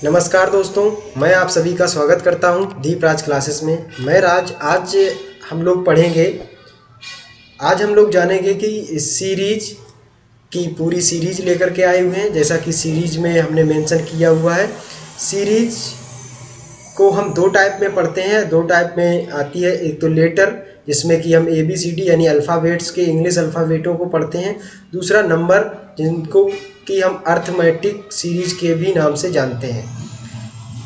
नमस्कार दोस्तों, मैं आप सभी का स्वागत करता हूं दीप राज क्लासेस में। मैं राज। आज हम लोग पढ़ेंगे, आज हम लोग जानेंगे कि इस सीरीज की पूरी सीरीज लेकर के आए हुए हैं। जैसा कि सीरीज में हमने मेंशन किया हुआ है, सीरीज को हम दो टाइप में पढ़ते हैं। दो टाइप में आती है, एक तो लेटर जिसमें कि हम ABCD यानी अल्फ़ाबेट्स के इंग्लिश अल्फ़ाबेटों को पढ़ते हैं। दूसरा नंबर, जिनको कि हम अर्थमेटिक सीरीज के भी नाम से जानते हैं।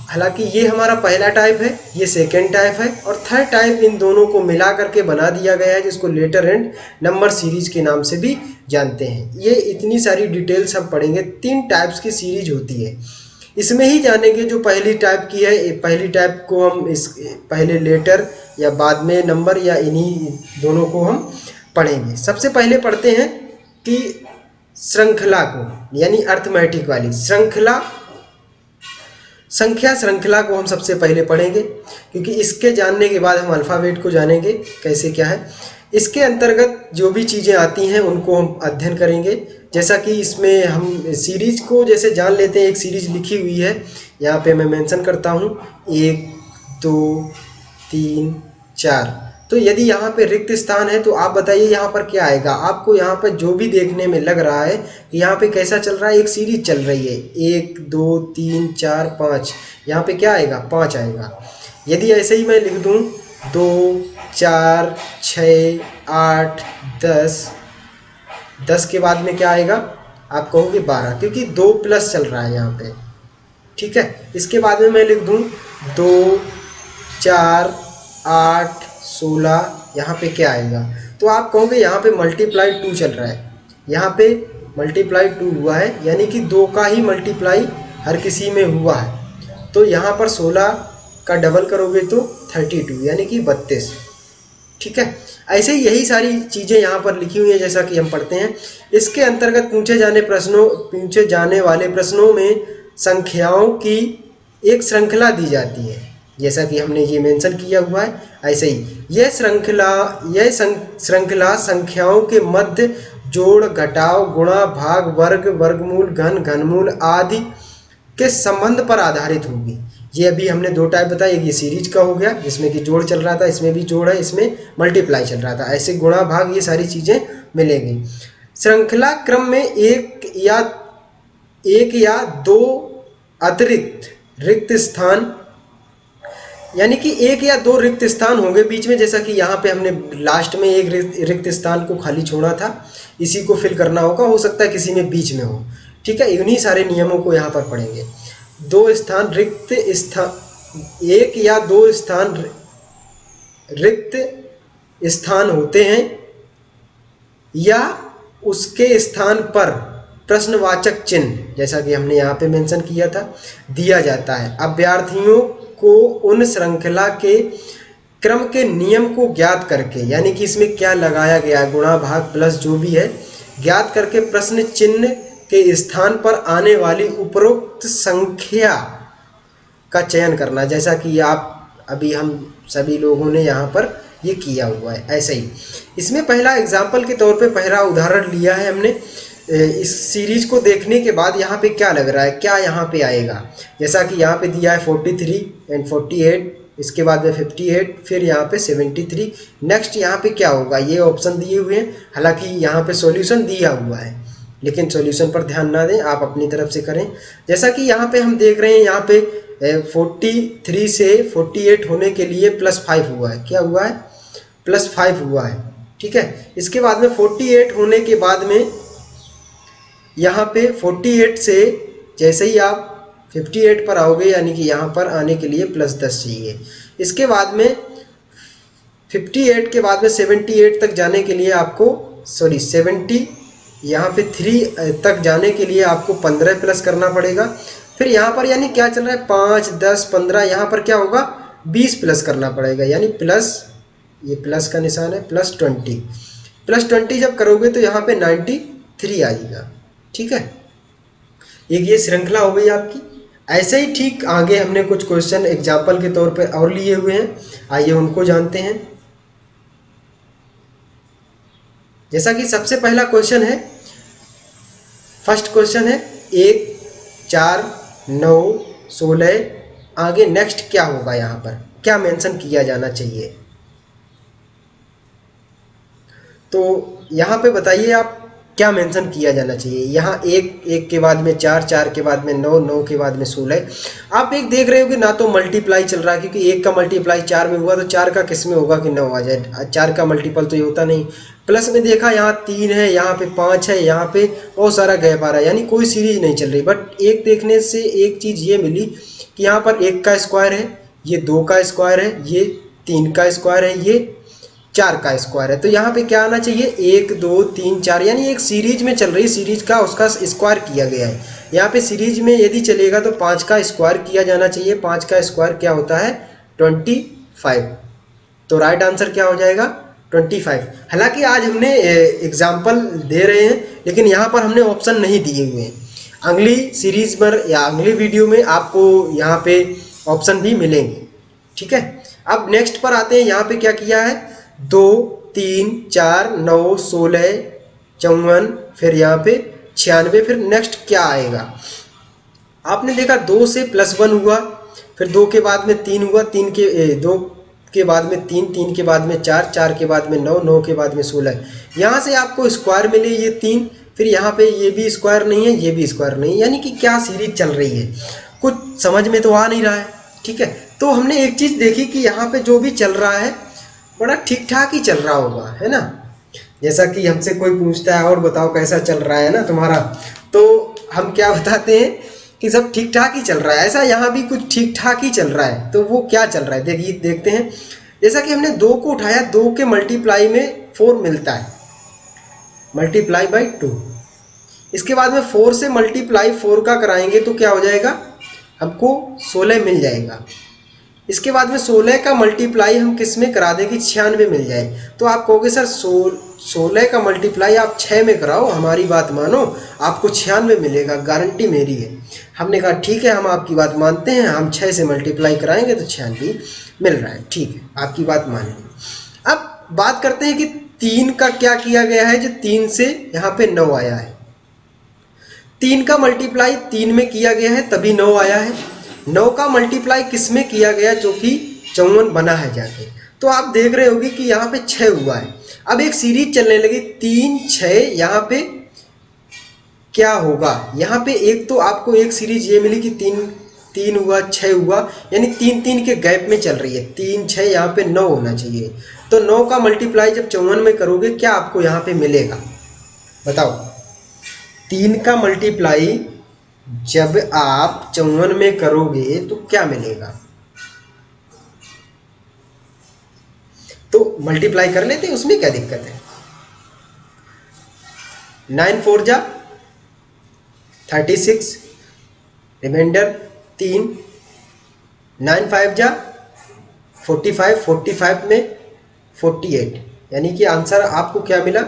हालांकि ये हमारा पहला टाइप है, ये सेकेंड टाइप है, और थर्ड टाइप इन दोनों को मिला करके बना दिया गया है, जिसको लेटर एंड नंबर सीरीज के नाम से भी जानते हैं। ये इतनी सारी डिटेल्स हम पढ़ेंगे। 3 टाइप्स की सीरीज होती है, इसमें ही जानेंगे जो पहली टाइप की है। पहली टाइप को हम इस पहले लेटर या बाद में नंबर या इन्हीं दोनों को हम पढ़ेंगे। सबसे पहले पढ़ते हैं कि श्रृंखला को, यानी अर्थमेटिक वाली श्रृंखला, संख्या श्रृंखला को हम सबसे पहले पढ़ेंगे, क्योंकि इसके जानने के बाद हम अल्फ़ाबेट को जानेंगे कैसे क्या है। इसके अंतर्गत जो भी चीज़ें आती हैं उनको हम अध्ययन करेंगे। जैसा कि इसमें हम सीरीज को जैसे जान लेते हैं, एक सीरीज लिखी हुई है, यहाँ पे मैं मेंशन करता हूँ 1 2 3 4। तो यदि यहाँ पे रिक्त स्थान है तो आप बताइए यहाँ पर क्या आएगा। आपको यहाँ पर जो भी देखने में लग रहा है कि यहाँ पे कैसा चल रहा है, एक सीरीज चल रही है, 1 2 3 4 5, यहाँ पे क्या आएगा, 5 आएगा। यदि ऐसे ही मैं लिख दूँ 2 4 6 8 10, 10 के बाद में क्या आएगा, आप कहोगे 12, क्योंकि 2 प्लस चल रहा है यहाँ पे। ठीक है, इसके बाद में मैं लिख दूँ 2 4 8 16, यहाँ पे क्या आएगा, तो आप कहोगे यहाँ पे मल्टीप्लाई 2 चल रहा है, यहाँ पे मल्टीप्लाई 2 हुआ है, यानी कि 2 का ही मल्टीप्लाई हर किसी में हुआ है। तो यहाँ पर 16 का डबल करोगे तो 32, यानी कि 32। ठीक है, ऐसे ही यही सारी चीज़ें यहाँ पर लिखी हुई हैं, जैसा कि हम पढ़ते हैं। इसके अंतर्गत पूछे जाने वाले प्रश्नों में संख्याओं की एक श्रृंखला दी जाती है, जैसा कि हमने ये मेंशन किया हुआ है। ऐसे ही यह श्रृंखला संख्याओं के मध्य जोड़, घटाव, गुणा, भाग, वर्ग, वर्गमूल, घन, घनमूल आदि के संबंध पर आधारित होगी। ये अभी हमने 2 टाइप बताया, एक ये सीरीज का हो गया जिसमें कि जोड़ चल रहा था, इसमें भी जोड़ है, इसमें मल्टीप्लाई चल रहा था। ऐसे गुणा, भाग, ये सारी चीज़ें मिलेंगी। श्रृंखला क्रम में एक या 2 अतिरिक्त रिक्त स्थान, यानी कि 1 या 2 रिक्त स्थान होंगे बीच में, जैसा कि यहाँ पे हमने लास्ट में एक रिक्त स्थान को खाली छोड़ा था, इसी को फिल करना होगा। हो सकता है किसी में बीच में हो। ठीक है, इन्हीं सारे नियमों को यहाँ पर पढ़ेंगे। 2 स्थान रिक्त स्थान, 1 या 2 स्थान रिक्त स्थान होते हैं या उसके स्थान पर प्रश्नवाचक चिन्ह, जैसा कि हमने यहाँ पे मेंशन किया था, दिया जाता है। अभ्यर्थियों को उन श्रृंखला के क्रम के नियम को ज्ञात करके, यानी कि इसमें क्या लगाया गया है, गुणा, भाग, प्लस जो भी है, ज्ञात करके प्रश्न चिन्ह के स्थान पर आने वाली उपरोक्त संख्या का चयन करना, जैसा कि आप अभी हम सभी लोगों ने यहाँ पर ये किया हुआ है। ऐसे ही इसमें पहला एग्जाम्पल के तौर पे पहला उदाहरण लिया है हमने। इस सीरीज को देखने के बाद यहाँ पे क्या लग रहा है, क्या यहाँ पे आएगा, जैसा कि यहाँ पे दिया है 43 एंड 48, इसके बाद में 58, फिर यहाँ पे 73। नेक्स्ट यहाँ पे क्या होगा, ये ऑप्शन दिए हुए हैं। हालांकि यहाँ पे सॉल्यूशन दिया हुआ है, लेकिन सॉल्यूशन पर ध्यान ना दें, आप अपनी तरफ से करें। जैसा कि यहाँ पे हम देख रहे हैं, यहाँ पे 43 से 48 होने के लिए +5 हुआ है। क्या हुआ है, +5 हुआ है। ठीक है, इसके बाद में 48 होने के बाद में यहाँ पे 48 से जैसे ही आप 58 पर आओगे, यानी कि यहाँ पर आने के लिए +10 चाहिए। इसके बाद में 58 के बाद में 78 तक जाने के लिए आपको 70 यहाँ पे 3 तक जाने के लिए आपको 15 प्लस करना पड़ेगा। फिर यहाँ पर यानी क्या चल रहा है, 5 10 15, यहाँ पर क्या होगा, 20 प्लस करना पड़ेगा, यानी प्लस, ये प्लस का निशान है, +20 जब करोगे तो यहाँ पे 93 आएगा। ठीक है, एक ये श्रृंखला हो गई आपकी। ऐसे ही ठीक आगे हमने कुछ क्वेश्चन एग्जाम्पल के तौर पर और लिए हुए हैं, आइए उनको जानते हैं। जैसा कि सबसे पहला क्वेश्चन है, फर्स्ट क्वेश्चन है 1 4 9 16 आगे नेक्स्ट क्या होगा, यहाँ पर क्या मेंशन किया जाना चाहिए। तो यहाँ पे बताइए आप क्या मेंशन किया जाना चाहिए। यहाँ एक, एक के बाद में 4, 4 के बाद में 9, 9 के बाद में 16। आप एक देख रहे हो कि ना तो मल्टीप्लाई चल रहा है, क्योंकि एक का मल्टीप्लाई 4 में हुआ तो 4 का किस में होगा कि 9 आ जाए। 4 का मल्टीपल तो ये होता नहीं। प्लस में देखा यहाँ 3 है, यहाँ पे 5 है, यहाँ पे बहुत सारा गैप आ रहा है, यानी कोई सीरीज नहीं चल रही। बट एक देखने से एक चीज़ ये मिली कि यहाँ पर 1 का स्क्वायर है, ये 2 का स्क्वायर है, ये 3 का स्क्वायर है, ये 4 का स्क्वायर है। तो यहाँ पे क्या आना चाहिए, 1 2 3 4, यानी एक सीरीज में चल रही सीरीज का उसका स्क्वायर किया गया है। यहाँ पे सीरीज में यदि चलेगा तो 5 का स्क्वायर किया जाना चाहिए। 5 का स्क्वायर क्या होता है, 25। तो राइट आंसर क्या हो जाएगा, 25। हालांकि आज हमने एग्जाम्पल दे रहे हैं, लेकिन यहाँ पर हमने ऑप्शन नहीं दिए हुए हैं। अगली सीरीज पर या अगली वीडियो में आपको यहाँ पे ऑप्शन भी मिलेंगे, ठीक है। अब नेक्स्ट पर आते हैं। यहाँ पे क्या किया है, 2 3 4 9 16 54, फिर यहाँ पे 96, फिर नेक्स्ट क्या आएगा। आपने देखा 2 से +1 हुआ, फिर 2 के बाद में 3 हुआ, 2 के बाद में 3, 3 के बाद में 4, 4 के बाद में 9, 9 के बाद में 16। यहाँ से आपको स्क्वायर मिले ये 3, फिर यहाँ पे ये भी स्क्वायर नहीं है, ये भी स्क्वायर नहीं है, यानी कि क्या सीरीज चल रही है, कुछ समझ में तो आ नहीं रहा है, ठीक है। तो हमने एक चीज़ देखी कि यहाँ पे जो भी चल रहा है बड़ा ठीक ठाक ही चल रहा होगा, है ना। जैसा कि हमसे कोई पूछता है और बताओ कैसा चल रहा है ना तुम्हारा, तो हम क्या बताते हैं कि सब ठीक ठाक ही चल रहा है। ऐसा यहाँ भी कुछ ठीक ठाक ही चल रहा है। तो वो क्या चल रहा है देखिए, देखते हैं। जैसा कि हमने 2 को उठाया, 2 के मल्टीप्लाई में 4 मिलता है, मल्टीप्लाई बाई 2। इसके बाद में 4 से मल्टीप्लाई 4 का कराएंगे तो क्या हो जाएगा, हमको 16 मिल जाएगा। इसके बाद में 16 का मल्टीप्लाई हम किस में करा दें कि 96 मिल जाए। तो आप कहोगे सर 16 का मल्टीप्लाई आप 6 में कराओ, हमारी बात मानो, आपको 96 मिलेगा, गारंटी मेरी है। हमने कहा ठीक है, हम आपकी बात मानते हैं, हम 6 से मल्टीप्लाई कराएंगे तो 96 मिल रहा है, ठीक है, आपकी बात मान ली। अब बात करते हैं कि 3 का क्या किया गया है, जो 3 से यहाँ पे 9 आया है। 3 का मल्टीप्लाई 3 में किया गया है तभी 9 आया है। 9 का मल्टीप्लाई किस में किया गया, जो कि 54 बना है जाके। तो आप देख रहे होगे कि यहाँ पे 6 हुआ है। अब एक सीरीज चलने लगी 3 6, यहाँ पे क्या होगा, यहाँ पे एक तो आपको एक सीरीज ये मिली कि 3 3 हुआ, 6 हुआ, यानी 3 3 के गैप में चल रही है। 3 6 यहाँ पे 9 होना चाहिए। तो 9 का मल्टीप्लाई जब 54 में करोगे क्या आपको यहाँ पे मिलेगा, बताओ। 3 का मल्टीप्लाई जब आप 54 में करोगे तो क्या मिलेगा। तो मल्टीप्लाई कर लेते हैं, उसमें क्या दिक्कत है। 9 4 जा 36, रिमाइंडर 3, 9 5 जा 45, 45 में 48, यानी कि आंसर आपको क्या मिला,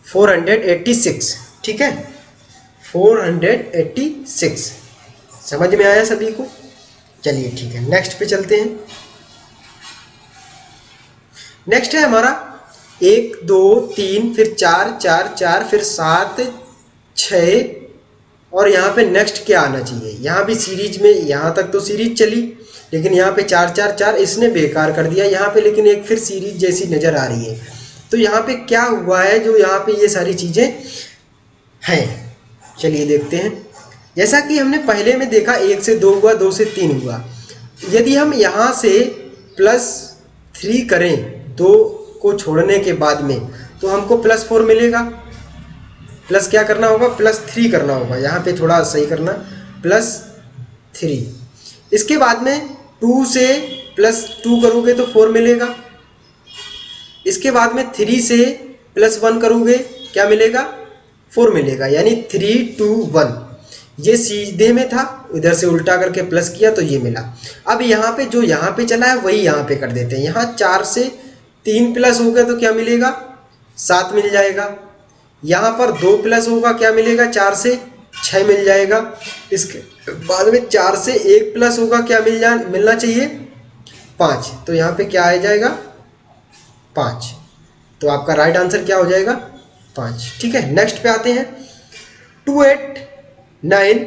486, ठीक है, 486। समझ में आया सभी को। चलिए ठीक है, नेक्स्ट पे चलते हैं। नेक्स्ट है हमारा 1 2 3, फिर 4 4 4, फिर 7 6, और यहाँ पे नेक्स्ट क्या आना चाहिए। यहाँ भी सीरीज में, यहाँ तक तो सीरीज चली, लेकिन यहाँ पे 4 4 4 इसने बेकार कर दिया यहाँ पे, लेकिन एक फिर सीरीज जैसी नज़र आ रही है। तो यहाँ पे क्या हुआ है, जो यहाँ पे ये सारी चीज़ें हैं, चलिए देखते हैं। जैसा कि हमने पहले में देखा 1 से 2 हुआ, 2 से 3 हुआ। यदि हम यहाँ से +3 करें 2 को छोड़ने के बाद में, तो हमको +4 मिलेगा। प्लस क्या करना होगा, +3 करना होगा, यहाँ पे थोड़ा सही करना, +3। इसके बाद में 2 से +2 करोगे तो 4 मिलेगा। इसके बाद में 3 से +1 करोगे क्या मिलेगा, 4 मिलेगा, यानी 3 2 1। ये सीधे में था, इधर से उल्टा करके प्लस किया तो ये मिला। अब यहाँ पे जो यहाँ पे चला है वही यहाँ पे कर देते हैं। यहाँ 4 से 3 प्लस हो गया तो क्या मिलेगा, 7 मिल जाएगा। यहाँ पर 2 प्लस होगा, क्या मिलेगा, 4 से 6 मिल जाएगा। इसके बाद में 4 से 1 प्लस होगा, क्या मिलना चाहिए, 5। तो यहाँ पे क्या आ जाएगा, 5। तो आपका राइट आंसर क्या हो जाएगा, 5। ठीक है, नेक्स्ट पे आते हैं। 2 8 9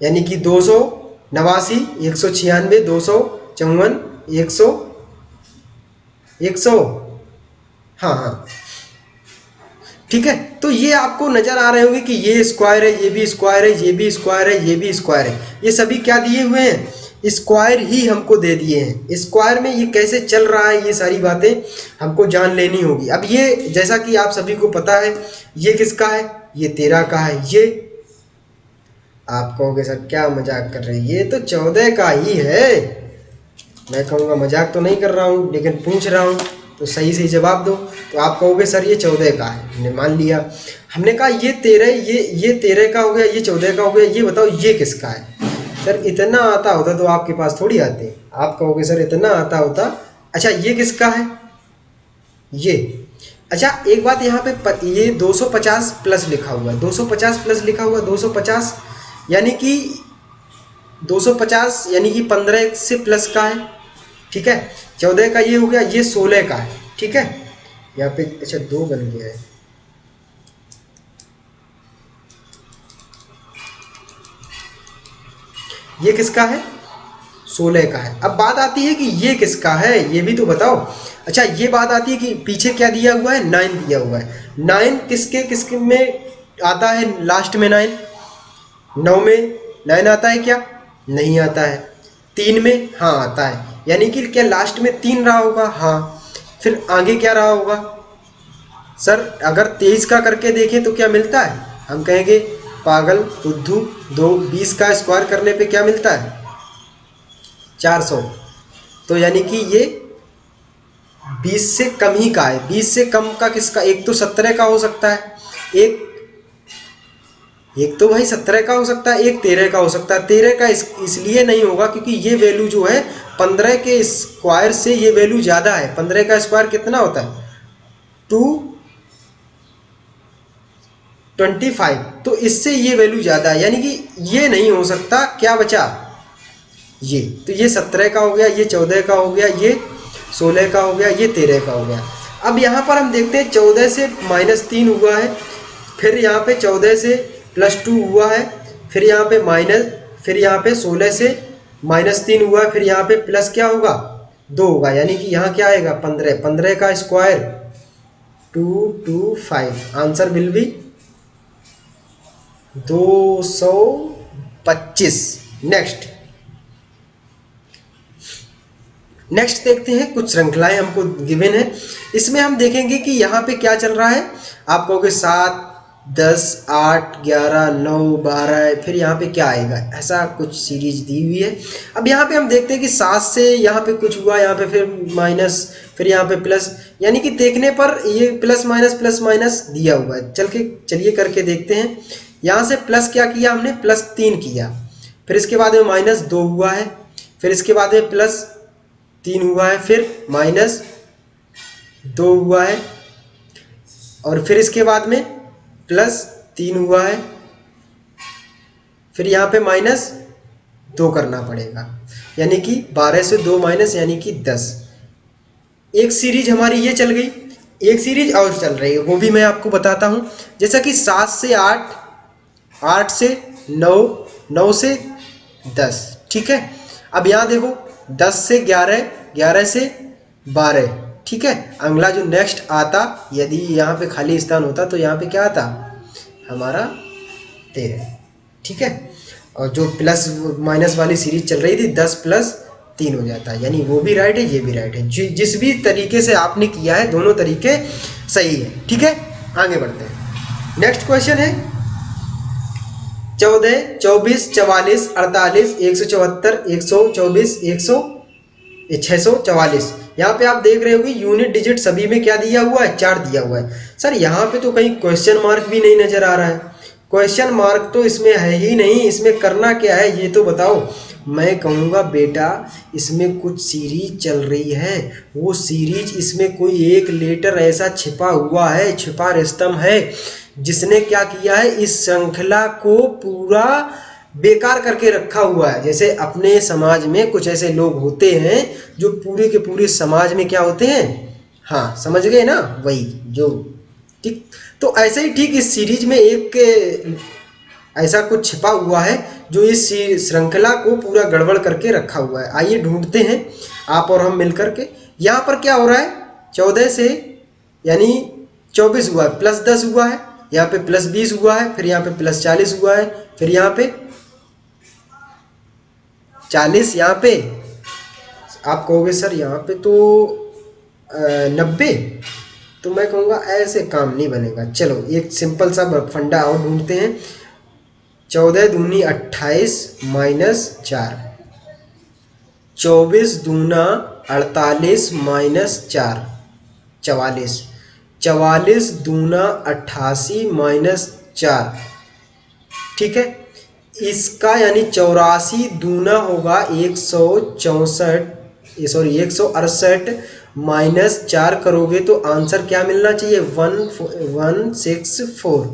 यानी कि 289, 196, 254, 100, हाँ हाँ ठीक है। तो ये आपको नजर आ रहे होंगे कि ये स्क्वायर है, ये भी स्क्वायर है, ये भी स्क्वायर है, ये भी स्क्वायर है, ये सभी क्या दिए हुए हैं, स्क्वायर ही हमको दे दिए हैं। स्क्वायर में ये कैसे चल रहा है, ये सारी बातें हमको जान लेनी होगी। अब ये जैसा कि आप सभी को पता है, ये किसका है, ये 13 का है। ये आप कहोगे सर क्या मजाक कर रहे हैं, ये तो 14 का ही है। मैं कहूँगा मजाक तो नहीं कर रहा हूँ, लेकिन पूछ रहा हूँ तो सही से जवाब दो। तो आप कहोगे सर ये 14 का है, हमने मान लिया। हमने कहा ये 13, ये 13 का हो गया, ये 14 का हो गया, ये बताओ ये किसका है। सर इतना आता होता तो आपके पास थोड़ी आते, आप कहोगे सर इतना आता होता। अच्छा ये किसका है, ये। अच्छा एक बात यहाँ पे, ये 250 प्लस लिखा हुआ है, 250 प्लस लिखा हुआ है, 250 यानी कि 250 यानी कि 15 से प्लस का है, ठीक है। 14 का ये हो गया, ये 16 का है, ठीक है। यहाँ पे अच्छा 2 बन गया है, ये किसका है, 16 का है। अब बात आती है कि ये किसका है, ये भी तो बताओ। अच्छा ये बात आती है कि पीछे क्या दिया हुआ है, 9 दिया हुआ है। 9 किसके किसके में आता है, लास्ट में 9, 9 में 9 आता है क्या, नहीं आता है। 3 में हाँ आता है, यानी कि क्या लास्ट में 3 रहा होगा, हाँ। फिर आगे क्या रहा होगा सर, अगर 23 का करके देखें तो क्या मिलता है, हम कहेंगे पागल बुद्धू, 20 का स्क्वायर करने पे क्या मिलता है, 400। तो यानी कि ये 20 से कम ही का है। 20 से कम का किसका, एक तो 17 का हो सकता है, एक तो भाई 17 का हो सकता है, एक 13 का हो सकता है। 13 का इसलिए नहीं होगा क्योंकि ये वैल्यू जो है 15 के स्क्वायर से ये वैल्यू ज़्यादा है। 15 का स्क्वायर कितना होता है, 225, तो इससे ये वैल्यू ज़्यादा है, यानी कि ये नहीं हो सकता। क्या बचा, ये तो ये 17 का हो गया, ये 14 का हो गया, ये 16 का हो गया, ये 13 का हो गया। अब यहाँ पर हम देखते हैं 14 से -3 हुआ है, फिर यहाँ पे 14 से +2 हुआ है, फिर यहाँ पे माइनस, फिर यहाँ पे 16 से -3 हुआ है, फिर यहाँ पे प्लस क्या होगा, 2 होगा, यानी कि यहाँ क्या आएगा 15। 15 का square 225, answer will be 225। Next देखते हैं, कुछ श्रृंखलाएं हमको गिवन है। इसमें हम देखेंगे कि यहाँ पे क्या चल रहा है। आप कहोगे 7, 10, 8, 11, 9, 12, फिर यहाँ पे क्या आएगा, ऐसा कुछ सीरीज दी हुई है। अब यहाँ पे हम देखते हैं कि 7 से यहाँ पे कुछ हुआ, यहाँ पे फिर माइनस, फिर यहाँ पे प्लस, यानी कि देखने पर ये प्लस माइनस दिया हुआ है। चलिए करके देखते हैं। यहाँ से प्लस क्या किया हमने, +3 किया, फिर इसके बाद में -2 हुआ है, फिर इसके बाद में +3 हुआ है, फिर -2 हुआ है, और फिर इसके बाद में +3 हुआ है, फिर यहाँ पे -2 करना पड़ेगा, यानी कि 12 से 2 माइनस यानी कि 10। एक सीरीज हमारी ये चल गई, एक सीरीज और चल रही है, वो भी मैं आपको बताता हूँ। जैसा कि 7 से 8, 8 से 9, 9 से 10, ठीक है। अब यहाँ देखो 10 से 11, 11 से 12, ठीक है। अगला जो नेक्स्ट आता, यदि यहाँ पे खाली स्थान होता तो यहाँ पे क्या आता हमारा 13, ठीक है। और जो प्लस माइनस वाली सीरीज चल रही थी 10 + 3 हो जाता है, यानी वो भी राइट है, ये भी राइट है। जिस भी तरीके से आपने किया है दोनों तरीके सही है, ठीक है। आगे बढ़ते हैं, नेक्स्ट क्वेश्चन है 14, 24, 44, 48, 174, 124, 644। यहाँ पे आप देख रहे हो कि यूनिट डिजिट सभी में क्या दिया हुआ है, 4 दिया हुआ है। सर यहाँ पे तो कहीं क्वेश्चन मार्क भी नहीं नजर आ रहा है, क्वेश्चन मार्क तो इसमें है ही नहीं। इसमें करना क्या है ये तो बताओ। मैं कहूँगा बेटा इसमें कुछ सीरीज चल रही है, वो सीरीज इसमें कोई एक लेटर ऐसा छिपा हुआ है, छिपा रेस्तम है, जिसने क्या किया है, इस श्रृंखला को पूरा बेकार करके रखा हुआ है। जैसे अपने समाज में कुछ ऐसे लोग होते हैं जो पूरे के पूरे समाज में क्या होते हैं, हाँ समझ गए ना, वही जो, ठीक। तो ऐसे ही ठीक इस सीरीज में एक ऐसा कुछ छिपा हुआ है जो इस श्रृंखला को पूरा गड़बड़ करके रखा हुआ है। आइए ढूंढते हैं आप और हम मिल करके। यहाँ पर क्या हो रहा है, 14 से यानी 24 हुआ है, +10 हुआ है, यहाँ पे +20 हुआ है, फिर यहाँ पे +40 हुआ है, फिर यहाँ पे 40, यहाँ पे आप कहोगे सर यहाँ पे तो 90, तो मैं कहूँगा ऐसे काम नहीं बनेगा। चलो एक सिंपल सा फंडा और ढूंढते हैं। 14 दूनी 28 -4, 24 दूना 48 -4 44, 44 दूना 88 -4, ठीक है। इसका यानी 84 दूना होगा 168 -4 करोगे तो आंसर क्या मिलना चाहिए, 1164।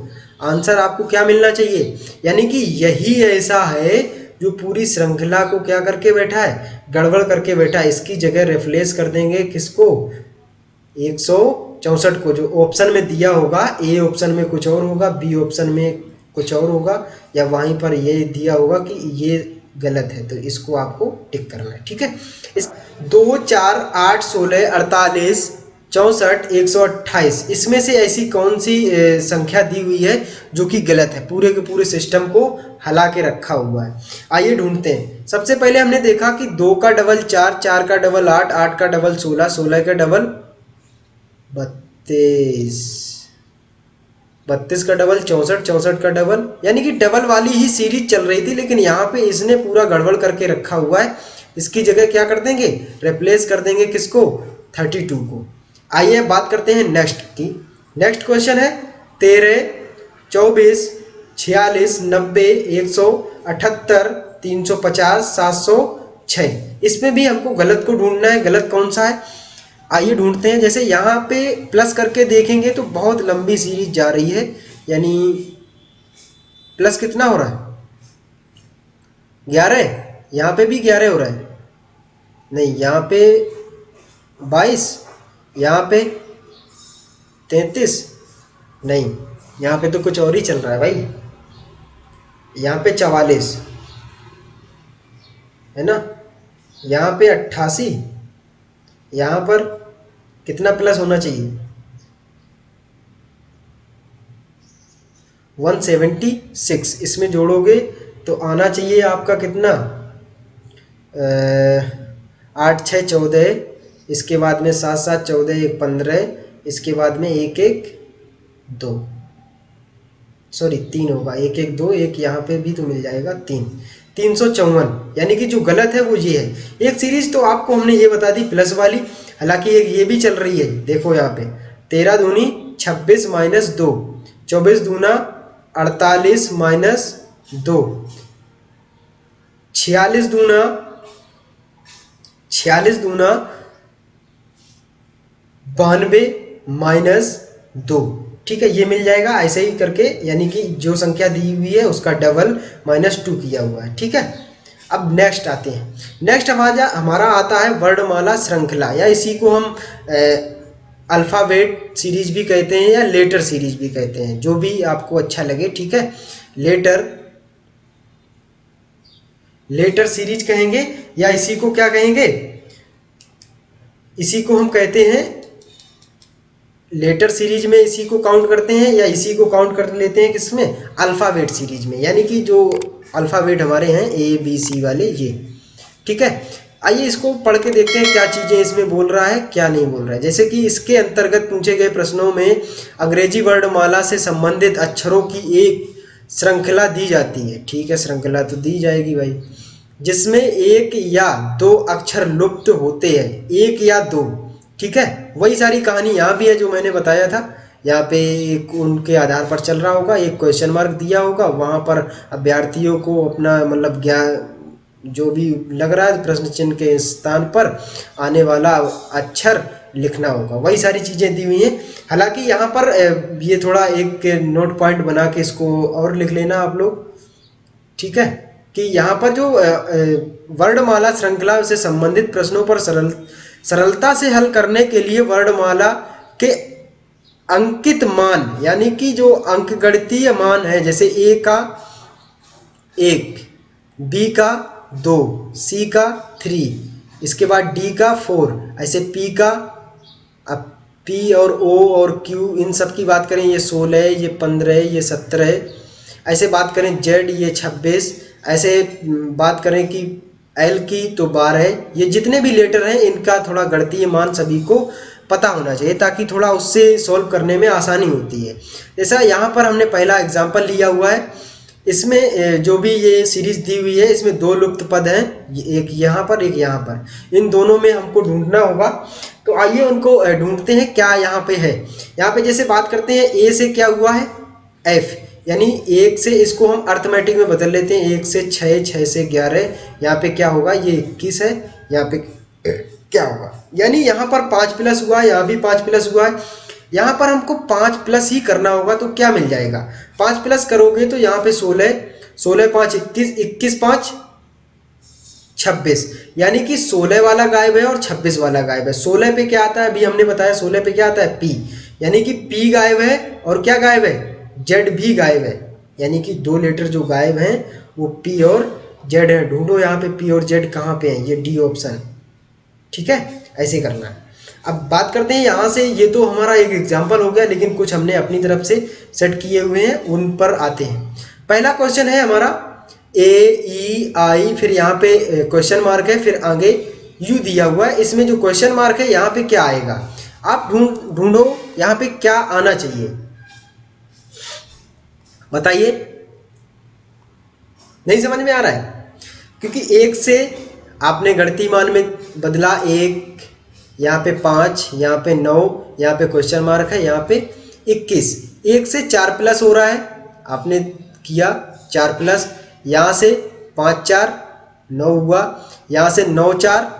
आंसर आपको क्या मिलना चाहिए, यानी कि यही ऐसा है जो पूरी श्रृंखला को क्या करके बैठा है, गड़बड़ करके बैठा है। इसकी जगह रिप्लेस कर देंगे किसको, 164 को। जो ऑप्शन में दिया होगा, ए ऑप्शन में कुछ और होगा, बी ऑप्शन में कुछ और होगा, या वहीं पर ये दिया होगा कि ये गलत है, तो इसको आपको टिक करना है, ठीक है। इस 2 4 8 16 48 64 128 इसमें से ऐसी कौन सी संख्या दी हुई है जो कि गलत है, पूरे के पूरे सिस्टम को हला के रखा हुआ है। आइए ढूंढते हैं। सबसे पहले हमने देखा कि 2 का डबल 4, 4 का डबल 8, 8 का डबल 16, 16 का डबल 32, 32 का डबल 64, 64 का डबल, यानी कि डबल वाली ही सीरीज चल रही थी, लेकिन यहाँ पे इसने पूरा गड़बड़ करके रखा हुआ है। इसकी जगह क्या कर देंगे, रिप्लेस कर देंगे किसको, 32 को। आइए बात करते हैं नेक्स्ट की। नेक्स्ट क्वेश्चन है 13 24 46 90 178 350 706। इसमें भी हमको गलत को ढूंढना है, गलत कौन सा है, आइए ढूंढते हैं। जैसे यहाँ पे प्लस करके देखेंगे तो बहुत लंबी सीरीज जा रही है, यानी प्लस कितना हो रहा है, 11, यहाँ पे भी 11 हो रहा है, नहीं यहाँ पे 22, यहाँ पे 33, नहीं यहाँ पे तो कुछ और ही चल रहा है भाई, यहाँ पे 44 है ना, यहाँ पे 88, यहाँ पर कितना प्लस होना चाहिए, 176। इसमें जोड़ोगे तो आना चाहिए आपका कितना, 8 6 14, इसके बाद में 7 7 14 1 15, इसके बाद में 1 1 2, सॉरी 3 होगा, 1 1 2, एक यहाँ पे भी तो मिल जाएगा 3, 354। यानी कि जो गलत है वो ये है। एक सीरीज तो आपको हमने ये बता दी प्लस वाली, हालांकि एक ये भी चल रही है, देखो यहाँ पे 13 दूनी 26 -2, 24 दूना 48 -2, 46 दूना 92 -2, ठीक है, ये मिल जाएगा ऐसे ही करके, यानी कि जो संख्या दी हुई है उसका डबल -2 किया हुआ है, ठीक है। अब नेक्स्ट आते हैं। नेक्स्ट हमारा आता है वर्णमाला श्रृंखला, या इसी को हम अल्फ़ाबेट सीरीज भी कहते हैं या लेटर सीरीज भी कहते हैं, जो भी आपको अच्छा लगे, ठीक है। लेटर सीरीज कहेंगे, या इसी को क्या कहेंगे, इसी को हम कहते हैं लेटर सीरीज में, इसी को काउंट करते हैं, या इसी को काउंट कर लेते हैं किसमें, अल्फ़ाबेट सीरीज में, यानी कि जो अल्फ़ाबेट हमारे हैं ABC वाले, ये, ठीक है। आइए इसको पढ़ के देखते हैं क्या चीज़ें इसमें बोल रहा है, क्या नहीं बोल रहा है। जैसे कि इसके अंतर्गत पूछे गए प्रश्नों में अंग्रेजी वर्णमाला से संबंधित अक्षरों की एक श्रृंखला दी जाती है, ठीक है, श्रृंखला तो दी जाएगी भाई, जिसमें 1 या 2 अक्षर लुप्त होते हैं, 1 या 2, ठीक है। वही सारी कहानी यहाँ भी है जो मैंने बताया था। यहाँ पे एक उनके आधार पर चल रहा होगा, एक क्वेश्चन मार्क दिया होगा, वहाँ पर अभ्यर्थियों को अपना मतलब ज्ञान जो भी लग रहा है प्रश्न चिन्ह के स्थान पर आने वाला अक्षर लिखना होगा, वही सारी चीज़ें दी हुई हैं। हालांकि यहाँ पर ये थोड़ा एक नोट पॉइंट बना के इसको और लिख लेना आप लोग, ठीक है, कि यहाँ पर जो वर्णमाला श्रृंखला से संबंधित प्रश्नों पर सरलता से हल करने के लिए वर्णमाला के अंकित मान, यानी कि जो अंकगणितीय मान है, जैसे A का 1, बी का 2, सी का 3, इसके बाद डी का 4, ऐसे पी का, अब पी और ओ और क्यू इन सब की बात करें, ये 16 है, ये 15 है, ये 17 है। ऐसे बात करें जेड, ये 26। ऐसे बात करें कि एल की तो 12 है। ये जितने भी लेटर हैं इनका थोड़ा गणितीय मान सभी को पता होना चाहिए ताकि थोड़ा उससे सॉल्व करने में आसानी होती है। जैसा यहाँ पर हमने पहला एग्जाम्पल लिया हुआ है, इसमें जो भी ये सीरीज दी हुई है इसमें 2 लुप्त पद हैं, एक यहाँ पर एक यहाँ पर, इन दोनों में हमको ढूंढना होगा। तो आइए उनको ढूंढते हैं क्या यहाँ पे है। यहाँ पे जैसे बात करते हैं ए से क्या हुआ है एफ, यानी 1 से इसको हम अर्थमेटिक में बदल लेते हैं, 1 से 6, 6 से 11, यहाँ पे क्या होगा ये 21 है, यहाँ पे क्या होगा, यानी यहाँ पर 5 प्लस हुआ है, यहाँ भी 5 प्लस हुआ है, यहाँ पर हमको 5 प्लस ही करना होगा। तो क्या मिल जाएगा, 5 प्लस करोगे तो यहाँ पे 16, 16 5 21, 21 5 26, यानी कि 16 वाला गायब है और 26 वाला गायब है। 16 पे क्या आता है अभी हमने बताया, 16 पे क्या आता है पी, यानी कि पी गायब है और क्या गायब है जेड भी गायब है, यानी कि 2 लेटर जो गायब हैं वो पी और जेड है। ढूंढो यहाँ पे पी और जेड कहाँ पे हैं, ये डी ऑप्शन, ठीक है, ऐसे करना है। अब बात करते हैं यहाँ से, ये तो हमारा एक एग्जाम्पल हो गया, लेकिन कुछ हमने अपनी तरफ से सेट किए हुए हैं, उन पर आते हैं। पहला क्वेश्चन है हमारा ए ई आई, फिर यहाँ पे क्वेश्चन मार्क है, फिर आगे यू दिया हुआ है। इसमें जो क्वेश्चन मार्क है यहाँ पे क्या आएगा, आप ढूंढो यहाँ पे क्या आना चाहिए, बताइए। नहीं समझ में आ रहा है, क्योंकि 1 से आपने गणितीय मान में बदला 1, यहाँ पे 5, यहाँ पे 9, यहाँ पे क्वेश्चन मार्क है, यहाँ पे 21। 1 से 4 प्लस हो रहा है, आपने किया 4 प्लस, यहाँ से 5 4 9 हुआ, यहाँ से 9 4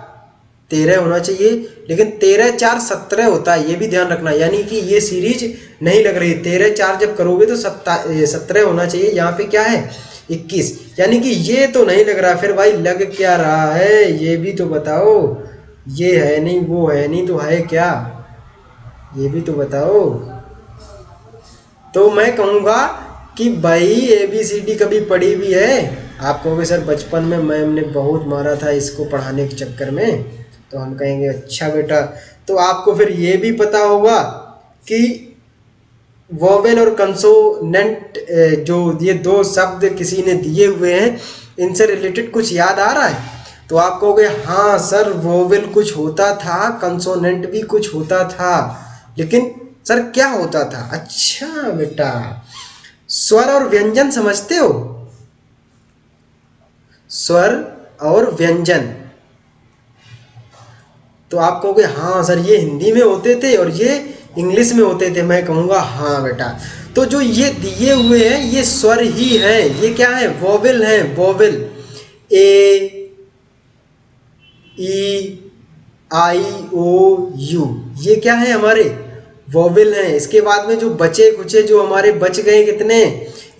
13 होना चाहिए, लेकिन 13 4 17 होता है, ये भी ध्यान रखना, यानी कि ये सीरीज नहीं लग रही। 13 4 जब करोगे तो 17 होना चाहिए, यहाँ पे क्या है 21, यानी कि ये तो नहीं लग रहा। फिर भाई लग क्या रहा है ये भी तो बताओ, ये है नहीं वो है नहीं तो है क्या, ये भी तो बताओ। तो मैं कहूँगा कि भाई ABCD कभी पढ़ी भी है, आप कहोगे सर बचपन में मैम ने बहुत मारा था इसको पढ़ाने के चक्कर में, तो हम कहेंगे अच्छा बेटा। तो आपको फिर ये भी पता होगा कि वोवेल और कंसोनेंट जो ये 2 शब्द किसी ने दिए हुए हैं, इनसे रिलेटेड कुछ याद आ रहा है, तो आप कहोगे हाँ सर वोवेल कुछ होता था, कंसोनेंट भी कुछ होता था, लेकिन सर क्या होता था। अच्छा बेटा, स्वर और व्यंजन समझते हो, स्वर और व्यंजन, तो आप कहोगे हाँ सर ये हिंदी में होते थे और ये इंग्लिश में होते थे। मैं कहूँगा हाँ बेटा, तो जो ये दिए हुए हैं ये स्वर ही हैं, ये क्या है वोवेल हैं, vowel A E I O you, ये क्या है हमारे वोवेल हैं। इसके बाद में जो बचे कुचे जो हमारे बच गए कितने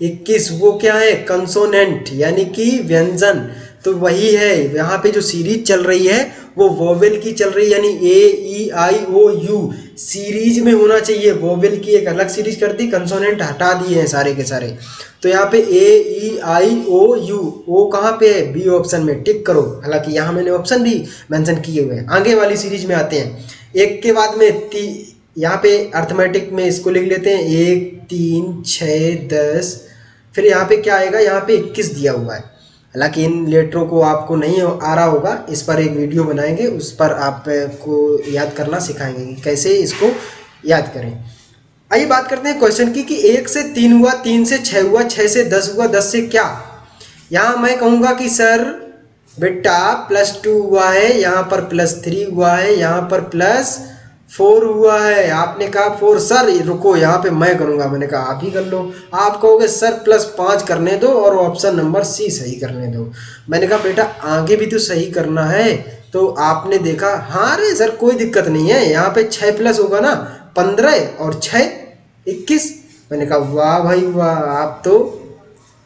21, वो क्या है कंसोनेंट, यानी कि व्यंजन। तो वही है यहाँ पे जो सीरीज चल रही है वो वोवेल की चल रही है, यानी AEIOU सीरीज में होना चाहिए। वोवेल की एक अलग सीरीज कर दी, कंसोनेंट हटा दिए हैं सारे के सारे। तो यहाँ पे AEIOU, ओ कहाँ पे है बी ऑप्शन में, टिक करो। हालांकि यहाँ मैंने ऑप्शन भी मेंशन किए हुए हैं। आगे वाली सीरीज में आते हैं, एक के बाद में यहाँ पे अर्थमेटिक में इसको लिख लेते हैं 1 3 6 10, फिर यहाँ पे क्या आएगा, यहाँ पे 21 दिया हुआ है। हालांकि इन लेटरों को आपको नहीं आ रहा होगा, इस पर एक वीडियो बनाएंगे, उस पर आपको याद करना सिखाएंगे कि कैसे इसको याद करें। आइए बात करते हैं क्वेश्चन की कि 1 से 3 हुआ, 3 से 6 हुआ, 6 से 10 हुआ, 10 से क्या। यहाँ मैं कहूँगा कि सर बेटा +2 हुआ है, यहाँ पर +3 हुआ है, यहाँ पर +4 हुआ है। आपने कहा 4, सर रुको यहाँ पे मैं करूँगा, मैंने कहा आप ही कर लो। आप कहोगे सर +5 करने दो और ऑप्शन नंबर सी सही करने दो। मैंने कहा बेटा आगे भी तो सही करना है। तो आपने देखा हाँ अरे सर कोई दिक्कत नहीं है, यहाँ पे 6 प्लस होगा ना, 15 और 6 21। मैंने कहा वाह भाई वाह, आप तो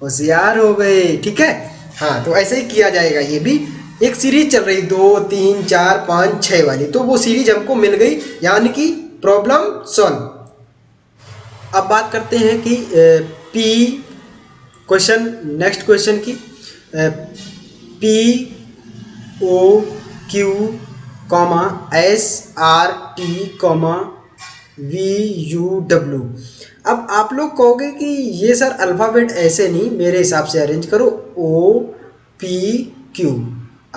होशियार हो गए। ठीक है, हाँ तो ऐसे ही किया जाएगा। ये भी एक सीरीज चल रही 2 3 4 5 6 वाली, तो वो सीरीज हमको मिल गई, यानी कि प्रॉब्लम सॉल्व। अब बात करते हैं कि पी नेक्स्ट क्वेश्चन की P O Q comma S R T comma V U W. अब आप लोग कहोगे कि ये सर अल्फ़ाबेट ऐसे नहीं, मेरे हिसाब से अरेंज करो, O P Q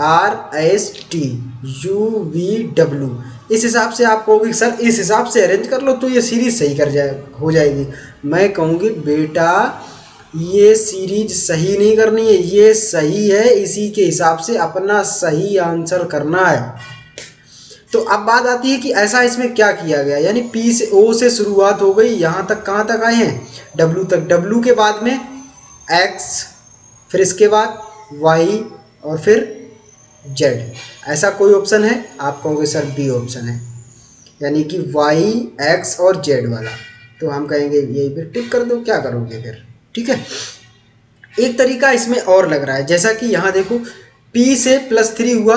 R S T U V W. इस हिसाब से आप कहोगे सर इस हिसाब से अरेंज कर लो तो ये सीरीज सही हो जाएगी। मैं कहूँगी बेटा ये सीरीज सही नहीं करनी है, ये सही है, इसी के हिसाब से अपना सही आंसर करना है। तो अब बात आती है कि ऐसा इसमें क्या किया गया, यानी पी से ओ से शुरुआत हो गई, यहाँ तक कहाँ तक आए हैं, डब्ल्यू तक। डब्ल्यू के बाद में एक्स, फिर इसके बाद वाई और फिर जेड। ऐसा कोई ऑप्शन है? आप कहोगे सर बी ऑप्शन है, यानी कि वाई एक्स और जेड वाला। तो हम कहेंगे यही, फिर टिक कर दो, क्या करोगे फिर, ठीक है। एक तरीका इसमें और लग रहा है, जैसा कि यहाँ देखो P से +3 हुआ,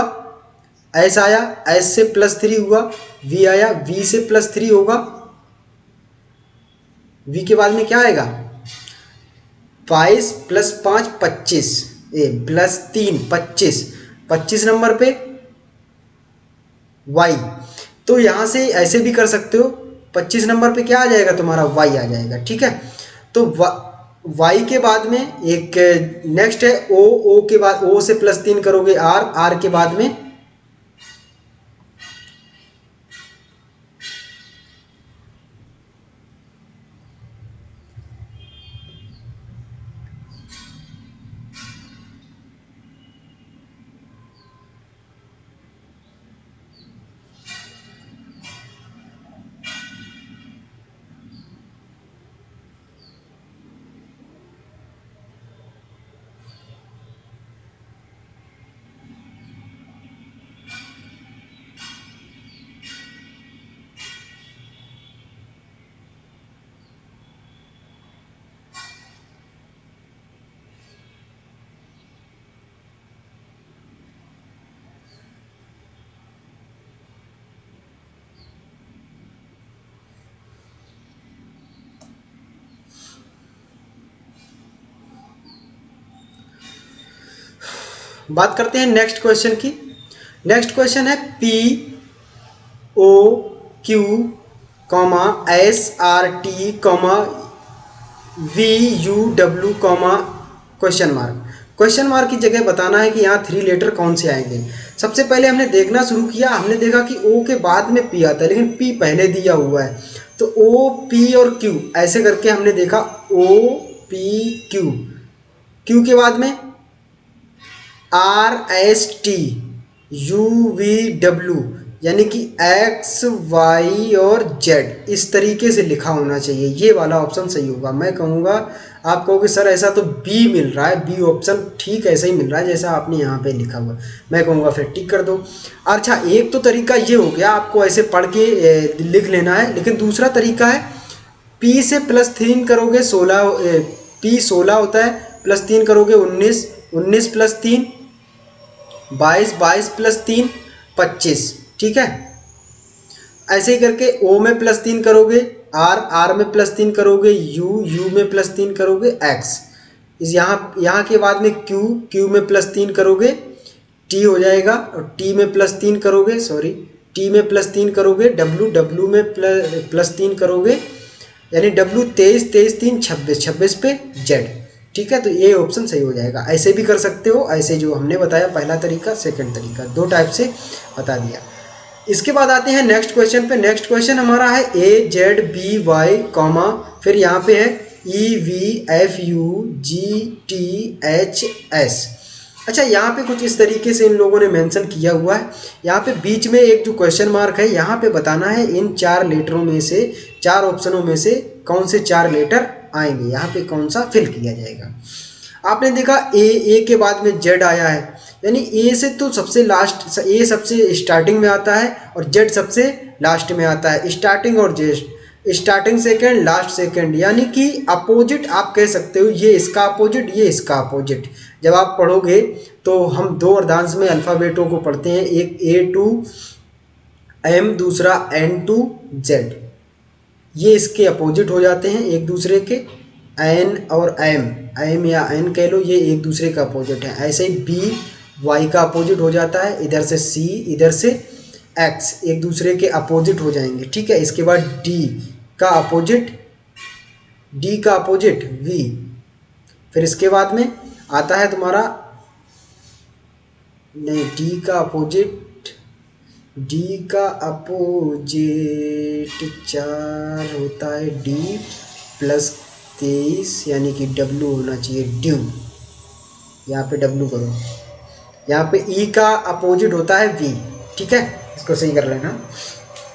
S आया, S से +3 हुआ, V आया, V से +3 होगा, V के बाद में क्या आएगा, 22 + 5 25, +3 25, 25 नंबर पे Y। तो यहाँ से ऐसे भी कर सकते हो, 25 नंबर पे क्या आ जाएगा तुम्हारा, Y आ जाएगा, ठीक है। तो Y के बाद में एक नेक्स्ट है O के बाद O से +3 करोगे R के बाद में बात करते हैं नेक्स्ट क्वेश्चन की। नेक्स्ट क्वेश्चन है P O Q S R T V U W question mark की जगह बताना है कि यहाँ 3 लेटर कौन से आएंगे। सबसे पहले हमने देखना शुरू किया, हमने देखा कि O के बाद में P आता है, लेकिन P पहले दिया हुआ है, तो O P और Q ऐसे करके हमने देखा O P Q के बाद में RST UVW, यानी कि X Y और Z इस तरीके से लिखा होना चाहिए, ये वाला ऑप्शन सही होगा। मैं कहूँगा, आप कहोगे सर ऐसा तो B मिल रहा है, B ऑप्शन ठीक ऐसा ही मिल रहा है जैसा आपने यहाँ पे लिखा हुआ। मैं कहूँगा फिर टिक कर दो। अच्छा, एक तो तरीका ये हो गया, आपको ऐसे पढ़ के लिख लेना है, लेकिन दूसरा तरीका है P से +3 करोगे 16, P 16 होता है, +3 करोगे 19, 19 + 3 22, 22 + 3 25, ठीक है। ऐसे ही करके O में +3 करोगे R में +3 करोगे U में +3 करोगे X, इस यहाँ के बाद में Q में +3 करोगे T हो जाएगा, और T में +3 करोगे, T में +3 करोगे W में +3 करोगे, यानी W 23, 23 3 26, 26 पे Z, ठीक है। तो ये ऑप्शन सही हो जाएगा। ऐसे भी कर सकते हो, ऐसे जो हमने बताया पहला तरीका, सेकंड तरीका, 2 टाइप से बता दिया। इसके बाद आते हैं नेक्स्ट क्वेश्चन पे। नेक्स्ट क्वेश्चन हमारा है AZBY कॉमा, फिर यहाँ पे है EVFUGTHS। अच्छा, यहाँ पे कुछ इस तरीके से इन लोगों ने मेंशन किया हुआ है। यहाँ पे बीच में एक जो क्वेश्चन मार्क है, यहाँ पे बताना है इन 4 लेटरों में से, 4 ऑप्शनों में से कौन से 4 लेटर आएंगे, यहाँ पे कौन सा फिल किया जाएगा। आपने देखा ए के बाद में जेड आया है, यानी ए से तो सबसे लास्ट, ए सबसे स्टार्टिंग में आता है और जेड सबसे लास्ट में आता है। स्टार्टिंग और Z, starting second, last second, यानी कि अपोजिट आप कह सकते हो, ये इसका अपोजिट, ये इसका अपोजिट। जब आप पढ़ोगे तो हम 2 अर्धांश में अल्फ़ाबेटों को पढ़ते हैं, एक A to M, दूसरा N to Z, ये इसके अपोजिट हो जाते हैं एक दूसरे के, एन और एम या एन कह लो, ये एक दूसरे का अपोजिट है। ऐसे ही बी वाई का अपोजिट हो जाता है, इधर से सी, इधर से एक्स, एक दूसरे के अपोजिट हो जाएंगे, ठीक है। इसके बाद डी का अपोजिट वी। फिर इसके बाद में आता है तुम्हारा, नहीं, डी का अपोजिट 4 होता है, डी प्लस 23 यानी कि डब्लू होना चाहिए, ड्यू। यहाँ पे डब्लू करो, यहाँ पे ई का अपोजिट होता है वी, ठीक है, इसको सही कर लेना।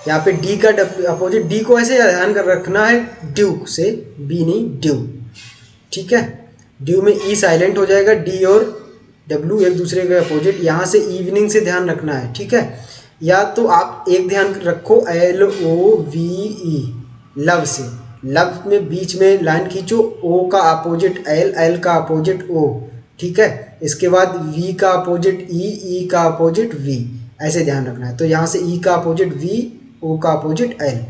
यहाँ पे डी का अपोजिट, डी को ऐसे ध्यान कर रखना है, ड्यू से, बी नहीं ड्यू, ठीक है। ड्यू में ई साइलेंट हो जाएगा, डी और डब्लू एक दूसरे के अपोजिट। यहाँ से इवनिंग से ध्यान रखना है, ठीक है। या तो आप एक ध्यान रखो, LOVE, लव से, लव में बीच में लाइन खींचो, ओ का अपोजिट एल का अपोजिट ओ, ठीक है। इसके बाद वी का अपोजिट ई का अपोजिट वी, ऐसे ध्यान रखना है। तो यहाँ से ई का अपोजिट वी, ओ का अपोजिट एल।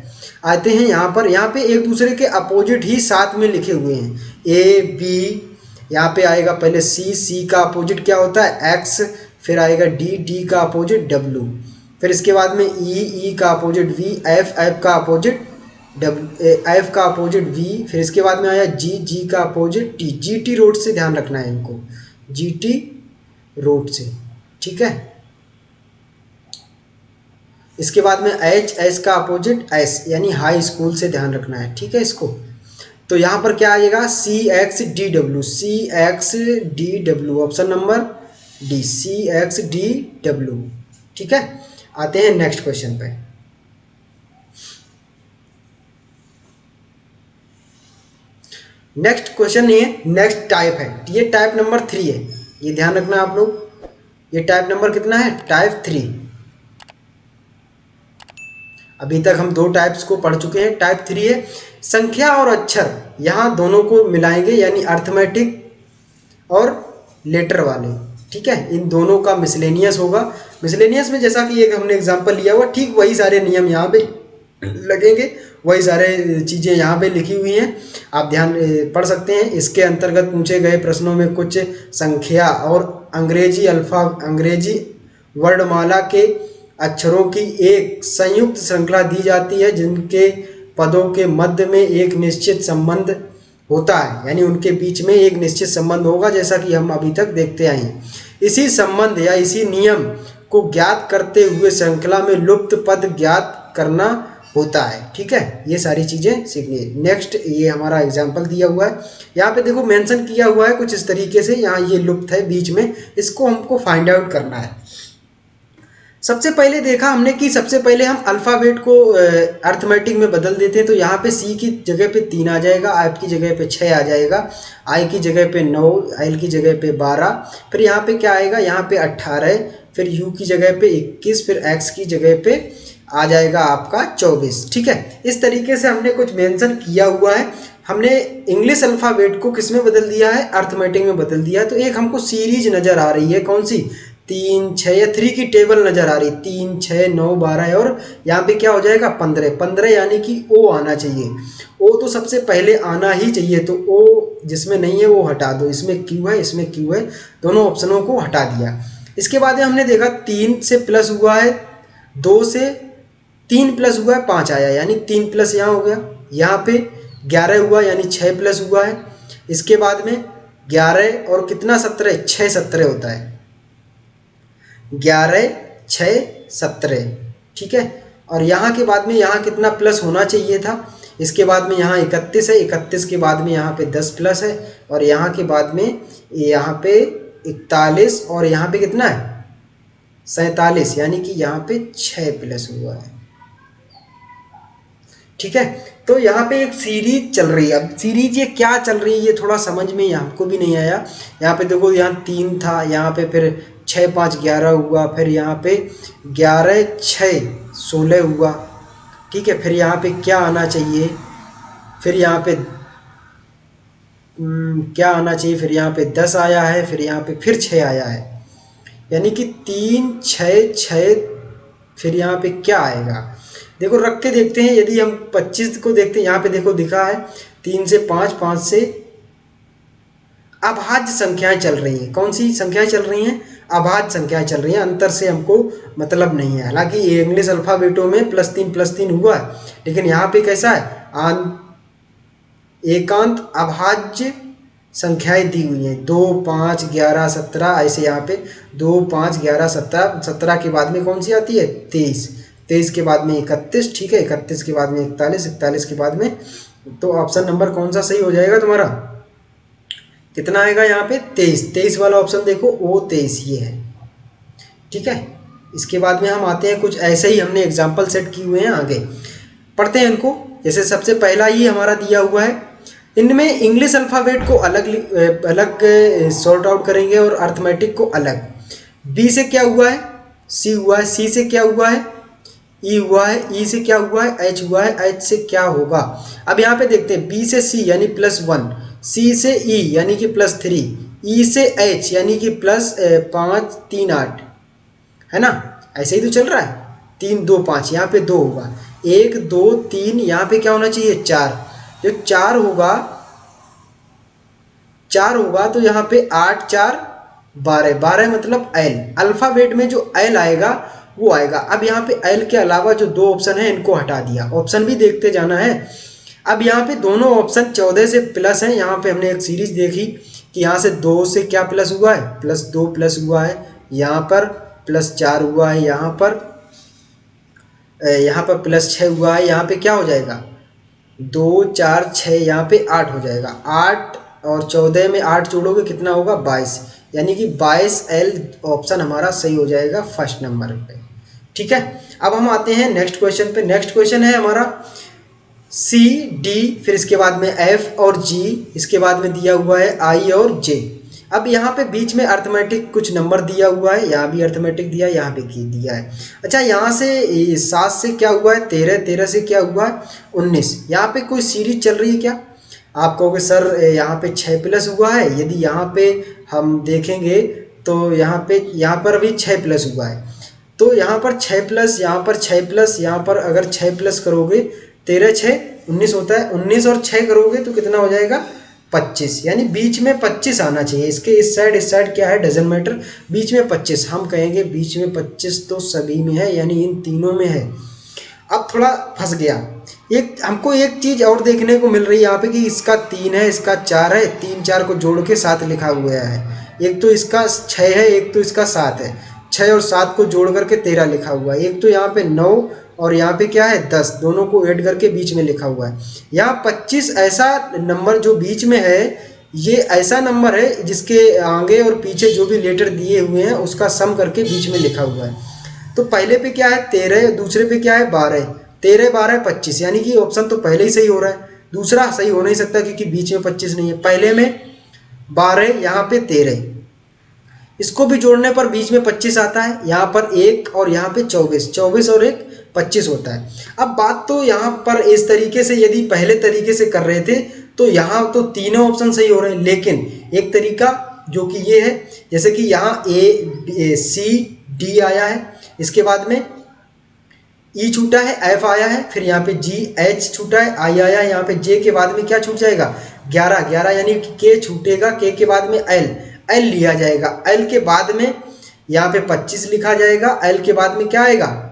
आते हैं यहाँ पे एक दूसरे के अपोजिट ही साथ में लिखे हुए हैं, ए बी। यहाँ पे आएगा पहले सी का अपोजिट क्या होता है, एक्स। फिर आएगा डी का अपोजिट डब्लू। फिर इसके बाद में ई का अपोजिट वी, एफ का अपोजिट एफ का अपोजिट वी। फिर इसके बाद में आया जी का अपोजिट टी। GT रोड से ध्यान रखना है इनको, GT रोड से, ठीक है। इसके बाद में एच का अपोजिट एस, यानी हाई स्कूल से ध्यान रखना है, ठीक है इसको। तो यहाँ पर क्या आएगा, CXDW, option number D, CXDW, ठीक है। आते हैं नेक्स्ट क्वेश्चन पे। नेक्स्ट क्वेश्चन ये नेक्स्ट टाइप है, ये टाइप नंबर 3 है, ये ध्यान रखना आप लोग। ये टाइप नंबर कितना है, टाइप 3। अभी तक हम 2 टाइप्स को पढ़ चुके हैं, टाइप 3 है। संख्या और अक्षर यहाँ दोनों को मिलाएंगे, यानी अर्थमेटिक और लेटर वाले, ठीक है। इन दोनों का मिसलेनियस होगा। मिसलेनियस में जैसा कि एक हमने एग्जांपल लिया हुआ, ठीक वही सारे नियम यहाँ पे लगेंगे, वही सारे चीज़ें यहाँ पे लिखी हुई हैं, आप ध्यान पढ़ सकते हैं। इसके अंतर्गत पूछे गए प्रश्नों में कुछ संख्या और अंग्रेजी वर्णमाला के अक्षरों की एक संयुक्त श्रृंखला दी जाती है, जिनके पदों के मध्य में एक निश्चित संबंध होता है, यानी उनके बीच में एक निश्चित संबंध होगा, जैसा कि हम अभी तक देखते आए हैं। इसी संबंध या इसी नियम को ज्ञात करते हुए श्रृंखला में लुप्त पद ज्ञात करना होता है, ठीक है। ये सारी चीज़ें सीखनी है। नेक्स्ट ये हमारा एग्जाम्पल दिया हुआ है, यहाँ पे देखो मेंशन किया हुआ है कुछ इस तरीके से, यहाँ ये लुप्त है बीच में, इसको हमको फाइंड आउट करना है। सबसे पहले देखा हमने कि सबसे पहले हम अल्फ़ाबेट को अर्थमेटिक में बदल देते हैं, तो यहाँ पे C की जगह पे 3 आ जाएगा, F की जगह पे 6 आ जाएगा, I की जगह पे 9, L की जगह पे 12, फिर यहाँ पे क्या आएगा, यहाँ पे 18, फिर U की जगह पे 21, फिर X की जगह पे आ जाएगा आपका 24, ठीक है। इस तरीके से हमने कुछ मेंशन किया हुआ है। हमने इंग्लिश अल्फ़ाबेट को किस में बदल दिया है, अर्थमेटिक में बदल दिया है। तो एक हमको सीरीज नज़र आ रही है, कौन सी, 3, 6 या 3 की टेबल नज़र आ रही, 3, 6, 9, 12, और यहाँ पे क्या हो जाएगा 15, यानी कि O आना चाहिए। O तो सबसे पहले आना ही चाहिए, तो O जिसमें नहीं है वो हटा दो, इसमें Q है, इसमें Q है, दोनों ऑप्शनों को हटा दिया। इसके बाद हमने देखा 3 से प्लस हुआ है, 2 से 3 प्लस हुआ है, 5 आया, यानी 3 प्लस यहाँ हो गया। यहाँ पे 11 हुआ, यानी 6 प्लस हुआ है। इसके बाद में 11 और कितना 17, 6 17 होता है, 11, 6, 17, ठीक है। और यहाँ के बाद में यहाँ कितना प्लस होना चाहिए था, इसके बाद में यहाँ 31 है, 31 के बाद में यहाँ पे 10 प्लस है, और यहाँ के बाद में यहाँ पे 41, और यहाँ पे कितना है 47, यानी कि यहाँ पे 6 प्लस हुआ है, ठीक है। तो यहाँ पे एक सीरीज चल रही है। अब सीरीज ये क्या चल रही है, ये थोड़ा समझ में हमको भी नहीं आया। यहाँ पे देखो, यहाँ 3 था, यहाँ पे फिर 6, 5, 11 हुआ, फिर यहाँ पे 11, 6, 16 हुआ, ठीक है। फिर यहाँ पे क्या आना चाहिए, फिर यहाँ पे क्या आना चाहिए, फिर यहाँ पे 10 आया है, फिर यहाँ पे फिर 6 आया है, यानी कि 3, 6, 6, फिर यहाँ पे क्या आएगा, देखो रख के देखते हैं। यदि हम 25 को देखते हैं, यहाँ पे देखो दिखा है 3 से 5, 5 से अभाज्य संख्याएं चल रही हैं। कौन सी संख्याएं चल रही हैं? अभाज्य संख्याएं चल रही हैं। अंतर से हमको मतलब नहीं है। हालांकि इंग्लिश अल्फ़ाबेटों में +3 हुआ है, लेकिन यहाँ पे कैसा है? एकांत अभाज्य संख्याएं दी हुई हैं। 2, 5, 11, 17 ऐसे यहाँ पे 2, 5, 11, 17, 17 के बाद में कौन सी आती है? 23, 23 के बाद में 31, ठीक है, 31 के बाद में 41, 41 के बाद में, तो ऑप्शन नंबर कौन सा सही हो जाएगा तुम्हारा? कितना आएगा यहाँ पे? 23। 23 वाला ऑप्शन देखो, O23 ये है, ठीक है। इसके बाद में हम आते हैं, कुछ ऐसे ही हमने एग्जाम्पल सेट किए हुए हैं, आगे पढ़ते हैं इनको। जैसे सबसे पहला ही हमारा दिया हुआ है, इनमें इंग्लिश अल्फ़ाबेट को अलग सॉर्ट आउट करेंगे और अर्थमेटिक को अलग। बी से क्या हुआ है? सी हुआ है। सी से क्या हुआ है? ई हुआ है। ई से क्या हुआ है? एच हुआ है। एच से क्या होगा? अब यहाँ पे देखते हैं, बी से सी यानी +1, सी से ई यानी कि +3, ई से एच यानी कि +5, 3, 8, है ना? ऐसे ही तो चल रहा है। 3, 2, 5, यहाँ पे 2 होगा। 1, 2, 3, यहाँ पे क्या होना चाहिए? 4। जो 4 होगा, 4 होगा तो यहाँ पे 8, 4, 12, 12 मतलब एल। अल्फ़ाबेट में जो एल आएगा वो आएगा। अब यहाँ पे एल के अलावा जो 2 ऑप्शन है इनको हटा दिया। ऑप्शन भी देखते जाना है। अब यहाँ पे दोनों ऑप्शन 14 से प्लस हैं। यहाँ पे हमने एक सीरीज देखी कि यहाँ से 2 से क्या प्लस हुआ है? +2 प्लस हुआ है। यहाँ पर +4 हुआ है। यहाँ पर +6 हुआ है। यहाँ पे क्या हो जाएगा? 2, 4, 6, यहाँ पे 8 हो जाएगा। 8 और 14 में 8 जोड़ोगे कितना होगा? 22, यानी कि 22L ऑप्शन हमारा सही हो जाएगा फर्स्ट नंबर पे, ठीक है। अब हम आते हैं नेक्स्ट क्वेश्चन पे। नेक्स्ट क्वेश्चन है हमारा CD, फिर इसके बाद में F और G, इसके बाद में दिया हुआ है I और J। अब यहाँ पे बीच में अर्थमेटिक कुछ नंबर दिया हुआ है, यहाँ भी अर्थमेटिक दिया है, यहाँ पे की दिया है। अच्छा, यहाँ से 7 से क्या हुआ है? 13, 13 से क्या हुआ है? 19। यहाँ पे कोई सीरीज चल रही है क्या? आप कहोगे सर यहाँ पे 6 प्लस हुआ है। यदि यहाँ पे हम देखेंगे तो यहाँ पर भी 6 प्लस हुआ है। तो यहाँ पर 6 प्लस, यहाँ पर 6 प्लस, यहाँ पर अगर 6 प्लस करोगे 13, 6, 19 होता है। 19 और 6 करोगे तो कितना हो जाएगा? 25, यानी बीच में 25 आना चाहिए। इसके इस साइड क्या है? Doesn't matter. बीच में 25, हम कहेंगे बीच में 25 तो सभी में है, यानी इन तीनों में है। अब थोड़ा फंस गया। हमको एक चीज़ और देखने को मिल रही है यहाँ पे कि इसका 3 है, इसका 4 है। 3, 4 को जोड़ के 7 लिखा हुआ है। एक तो इसका 6 है, एक तो इसका 7 है। 6 और 7 को जोड़ करके 13 लिखा हुआ है। एक तो यहाँ पे 9 और यहाँ पे क्या है? 10, दोनों को ऐड करके बीच में लिखा हुआ है। यहाँ 25 ऐसा नंबर जो बीच में है, ये ऐसा नंबर है जिसके आगे और पीछे जो भी लेटर दिए हुए हैं उसका सम करके बीच में लिखा हुआ है। तो पहले पे क्या है? 13, दूसरे पे क्या है? 12। 13, 12, 25, यानी कि ऑप्शन तो पहले ही सही हो रहा है। दूसरा सही हो नहीं सकता क्योंकि बीच में 25 नहीं है। पहले में 12, यहाँ पे 13, इसको भी जोड़ने पर बीच में 25 आता है। यहाँ पर 1 और यहाँ पे 24, 24 और 1, 25 होता है। अब बात तो यहाँ पर इस तरीके से, यदि पहले तरीके से कर रहे थे तो यहाँ तो तीनों ऑप्शन सही हो रहे हैं। लेकिन एक तरीका जो कि ये है, जैसे कि यहाँ A, C, D आया है, इसके बाद में E छूटा है, F आया है, फिर यहाँ पे G, H छूटा है, I आया है, यहाँ पे J के बाद में क्या छूट जाएगा? 11, 11, यानी कि K छूटेगा। K के बाद में L लिया जाएगा। L के बाद में यहाँ पे 25 लिखा जाएगा। L के बाद में क्या आएगा?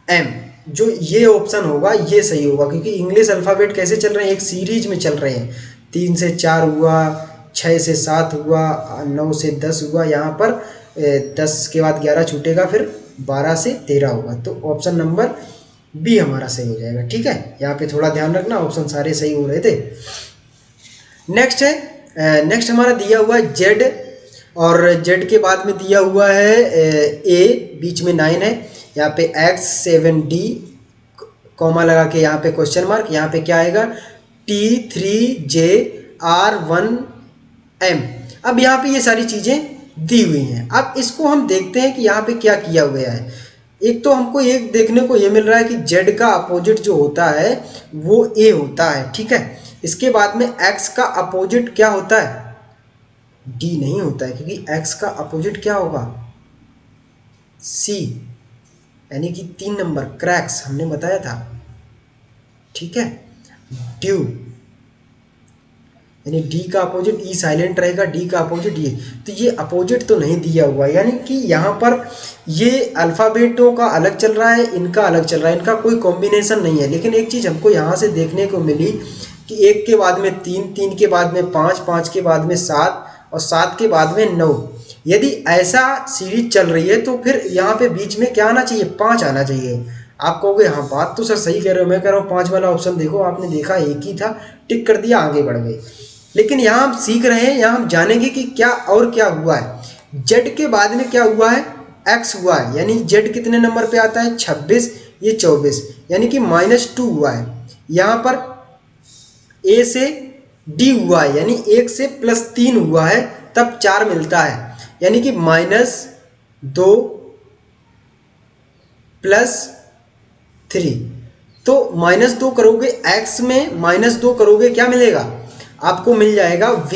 M। जो ये ऑप्शन होगा ये सही होगा, क्योंकि इंग्लिश अल्फ़ाबेट कैसे चल रहे हैं? एक सीरीज में चल रहे हैं। 3 से 4 हुआ, 6 से 7 हुआ, 9 से 10 हुआ, यहाँ पर 10 के बाद 11 छूटेगा, फिर 12 से 13 होगा। तो ऑप्शन नंबर बी हमारा सही हो जाएगा, ठीक है। यहाँ पे थोड़ा ध्यान रखना, ऑप्शन सारे सही हो रहे थे। नेक्स्ट हमारा दिया हुआ है जेड, और जेड के बाद में दिया हुआ है ए, बीच में 9 है, यहाँ पे X, 7D, कॉमा लगा के यहाँ पे क्वेश्चन मार्क, यहाँ पे क्या आएगा? T3JR1M। अब यहाँ पे ये सारी चीज़ें दी हुई हैं। अब इसको हम देखते हैं कि यहाँ पे क्या किया गया है। एक तो हमको एक देखने को ये मिल रहा है कि जेड का अपोजिट जो होता है वो ए होता है, ठीक है। इसके बाद में एक्स का अपोजिट क्या होता है? डी नहीं होता है, क्योंकि एक्स का अपोजिट क्या होगा? सी, यानी कि 3 नंबर क्रैक्स हमने बताया था, ठीक है। ड्यू, यानी डी का अपोजिट ई साइलेंट रहेगा, डी का अपोजिट ये, तो ये अपोजिट तो नहीं दिया हुआ है, यानी कि यहाँ पर ये अल्फ़ाबेटों का अलग चल रहा है, इनका अलग चल रहा है, इनका कोई कॉम्बिनेशन नहीं है। लेकिन एक चीज़ हमको यहाँ से देखने को मिली कि 1 के बाद में 3, 3 के बाद में 5, 5 के बाद में 7 और 7 के बाद में 9। यदि ऐसा सीरीज चल रही है तो फिर यहाँ पे बीच में क्या आना चाहिए, 5 आना चाहिए। आप कहोगे हाँ बात तो सर सही कह रहे हो, मैं कह रहा हूँ 5 वाला ऑप्शन देखो, आपने देखा एक ही था, टिक कर दिया, आगे बढ़ गए। लेकिन यहाँ हम सीख रहे हैं, यहाँ हम जानेंगे कि क्या और क्या हुआ है। जेड के बाद में क्या हुआ है, एक्स हुआ है, यानी जेड कितने नंबर पे आता है, 26, ये 24, यानी कि -2 हुआ है। यहाँ पर ए से डी हुआ है, यानी 1 से +3 हुआ है, तब 4 मिलता है, यानी कि -2 +3। तो -2 करोगे x में, -2 करोगे क्या मिलेगा, आपको मिल जाएगा v,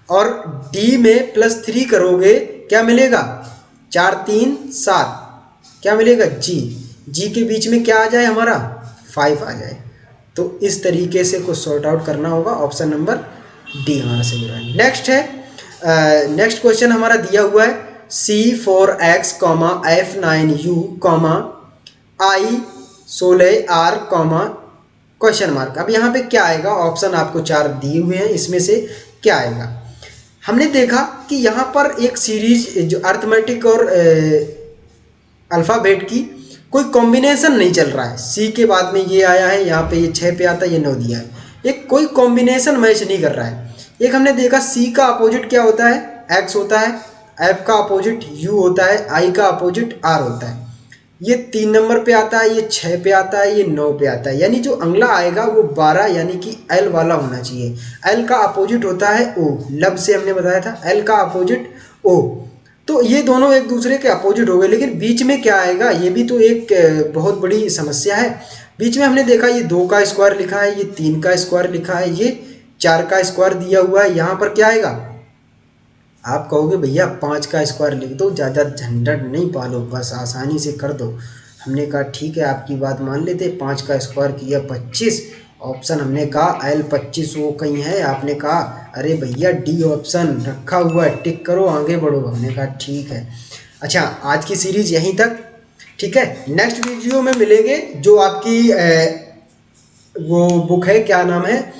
और d में +3 करोगे क्या मिलेगा, 4 3 7, क्या मिलेगा g के बीच में क्या आ जाए हमारा 5 आ जाए। तो इस तरीके से कुछ सॉर्ट आउट करना होगा, ऑप्शन नंबर डी हमारा सही है। नेक्स्ट है, नेक्स्ट क्वेश्चन हमारा दिया हुआ है C4x, F9U, I16R, question mark. अब यहाँ पे क्या आएगा, ऑप्शन आपको 4 दिए हुए हैं, इसमें से क्या आएगा। हमने देखा कि यहाँ पर एक सीरीज जो अर्थमेटिक और अल्फ़ाबेट की कोई कॉम्बिनेशन नहीं चल रहा है। सी के बाद में ये आया है, यहाँ पे ये 6 पे आता है, ये 9 दिया है, एक कोई कॉम्बिनेशन मैच नहीं कर रहा है। एक हमने देखा सी का अपोजिट क्या होता है, एक्स होता है, एफ का अपोजिट यू होता है, आई का अपोजिट आर होता है। ये 3 नंबर पे आता है, ये 6 पे आता है, ये 9 पे आता है, यानी जो अगला आएगा वो 12 यानी कि एल वाला होना चाहिए। एल का अपोजिट होता है ओ, लब से हमने बताया था, एल का अपोजिट ओ। तो ये दोनों एक दूसरे के अपोजिट हो गए, लेकिन बीच में क्या आएगा, ये भी तो एक बहुत बड़ी समस्या है। बीच में हमने देखा ये 2 का स्क्वायर लिखा है, ये 3 का स्क्वायर लिखा है, ये 4 का स्क्वायर दिया हुआ है। यहाँ पर क्या आएगा, आप कहोगे भैया 5 का स्क्वायर लिख दो, ज़्यादा झंझट नहीं पालो, बस आसानी से कर दो। हमने कहा ठीक है, आपकी बात मान लेते। 5 का स्क्वायर किया 25, ऑप्शन हमने कहा एल 25 वो कहीं है, आपने कहा अरे भैया डी ऑप्शन रखा हुआ है, टिक करो आगे बढ़ो। हमने कहा ठीक है। अच्छा, आज की सीरीज यहीं तक, ठीक है। नेक्स्ट वीडियो में मिलेंगे, जो आपकी वो बुक है, क्या नाम है,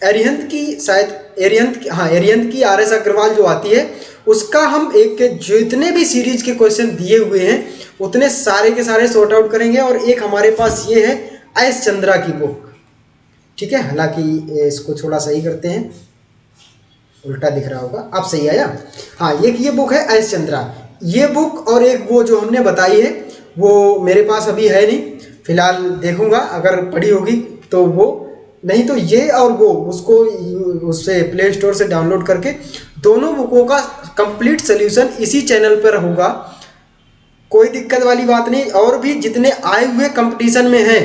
एरिहंत की, शायद एरिहंत की आर एस अग्रवाल जो आती है, उसका हम एक जितने भी सीरीज के क्वेश्चन दिए हुए हैं उतने सारे के सारे सॉर्ट आउट करेंगे। और एक हमारे पास ये है एस चंद्रा की बुक, ठीक है। हालांकि इसको थोड़ा सही करते हैं, उल्टा दिख रहा होगा, अब सही आया। हाँ, एक ये बुक है एस चंद्रा, ये बुक, और एक वो जो हमने बताई है वो मेरे पास अभी है नहीं, फिलहाल देखूंगा, अगर पड़ी होगी तो वो, नहीं तो ये और वो, उसको उससे प्ले स्टोर से डाउनलोड करके दोनों बुकों का कंप्लीट सोल्यूशन इसी चैनल पर होगा, कोई दिक्कत वाली बात नहीं। और भी जितने आए हुए कंपटीशन में हैं,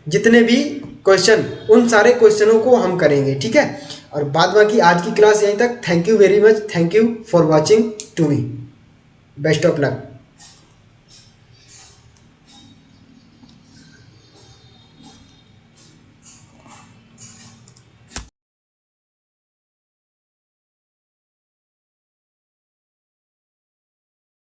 जितने भी क्वेश्चन, उन सारे क्वेश्चनों को हम करेंगे, ठीक है। और बाद बाकी आज की क्लास यहीं तक। Thank you very much, thank you for watching to me, best of luck.